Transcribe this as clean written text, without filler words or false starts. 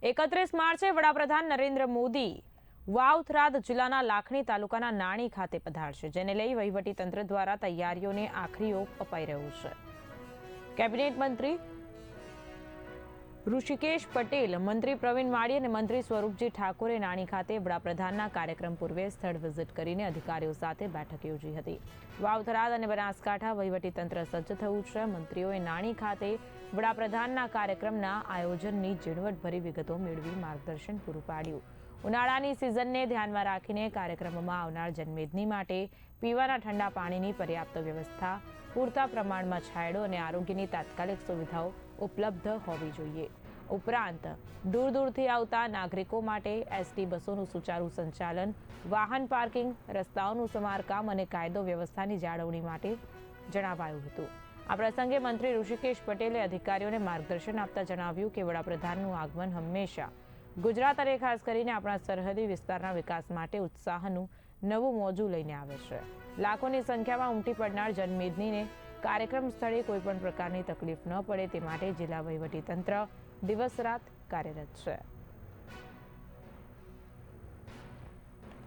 31 માર્ચે વડાપ્રધાન નરેન્દ્ર મોદી વાવથરાદ જિલ્લાના લાખણી તાલુકાના નાણી ખાતે પધારશે, જેને લઈ વહીવટીતંત્ર દ્વારા તૈયારીઓને આખરી ઓપ અપાઈ રહ્યો છે. કેબિનેટ મંત્રી ઋષિકેશ પટેલ, મંત્રી પ્રવીણ માળી અને મંત્રી સ્વરૂપજી ઠાકોરે નાણી ખાતે વડાપ્રધાનના કાર્યક્રમ પૂર્વે સ્થળ વિઝિટ કરીને અધિકારીઓ સાથે બેઠક યોજી હતી. વાવથરાદ અને બનાસકાંઠા વહીવટીતંત્ર સજ્જ થયું છે. મંત્રીઓએ નાણી ખાતે વડાપ્રધાનના કાર્યક્રમના આયોજનની ઝીણવટભરી વિગતો મેળવી માર્ગદર્શન પૂરું પાડ્યું. ઉનાળાની સિઝનને ધ્યાનમાં રાખીને કાર્યક્રમમાં આવનાર જનમેદની માટે પીવાના ઠંડા પાણીની પર્યાપ્ત વ્યવસ્થા, પૂરતા પ્રમાણમાં છાંયડો અને આરોગ્યની તાત્કાલિક સુવિધાઓ ઉપલબ્ધ હોવી જોઈએ. ઉપરાંત દૂર દૂરથી આવતા નાગરિકો માટે એસટી બસોનું સુચારુ સંચાલન, વાહન પાર્કિંગ, રસ્તાઓનું સમારકામ અને કાયદો વ્યવસ્થાની જાળવણી માટે જણાવાયું હતું. આ પ્રસંગે મંત્રી ઋષિકેશ પટેલે અધિકારીઓને માર્ગદર્શન આપતા જણાવ્યું કે વડાપ્રધાનનું આગમન હંમેશા ગુજરાત અને ખાસ કરીને આપણા સરહદી વિસ્તારના વિકાસ માટે ઉત્સાહનું નવું મોજું લઈને આવે છે. લાખોની સંખ્યામાં ઉમટી પડનાર જનમેદનીને કાર્યક્રમ સ્થળે કોઈપણ પ્રકારની તકલીફ ન પડે તે માટે જિલ્લા વહીવટીતંત્ર દિવસ રાત કાર્યરત છે.